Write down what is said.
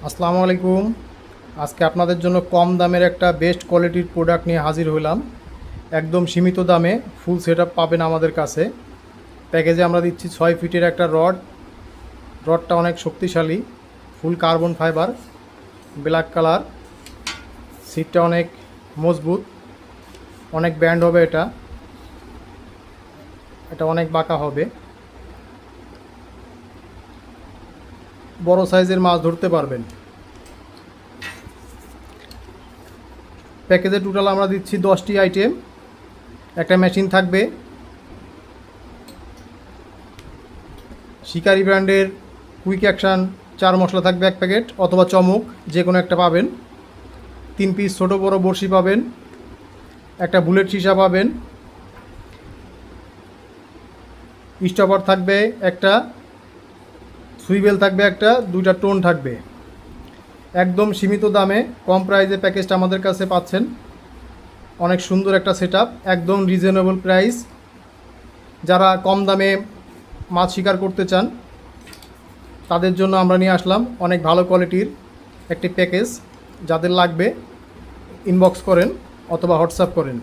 আসসালামু আলাইকুম। আজকে আপনাদের জন্য কম দামের একটা বেস্ট কোয়ালিটির প্রোডাক্ট নিয়ে হাজির হইলাম। একদম সীমিত দামে ফুল সেটআপ পাবেন আমাদের কাছে। প্যাকেজে আমরা দিচ্ছি 6 ফিটের একটা রডটা অনেক শক্তিশালী, ফুল কার্বন ফাইবার, ব্ল্যাক কালার, সিটটা অনেক মজবুত, অনেক ব্যান্ড হবে। এটা অনেক বাঁকা হবে, বড় সাইজের মাছ ধরতে পারবেন। প্যাকেজে টোটাল আমরা দিচ্ছি 10টি আইটেম। একটা মেশিন থাকবে, শিকারি ব্র্যান্ডের কুইক অ্যাকশান 4 মশলা থাকবে 1 প্যাকেট, অথবা চমক যে কোনো একটা পাবেন। 3 পিস ছোটো বড়ো বড়শি পাবেন, একটা বুলেট সীসা পাবেন, স্টপার থাকবে একটা, সুইবেল থাকবে একটা, 2টা টোন থাকবে। একদম সীমিত দামে কম প্রাইসে প্যাকেজটা আমাদের কাছে পাচ্ছেন। অনেক সুন্দর একটা সেটআপ, একদম রিজনেবল প্রাইস। যারা কম দামে মাছ শিকার করতে চান তাদের জন্য আমরা নিয়ে আসলাম অনেক ভালো কোয়ালিটির একটি প্যাকেজ। যাদের লাগবে ইনবক্স করেন অথবা হোয়াটসঅ্যাপ করেন।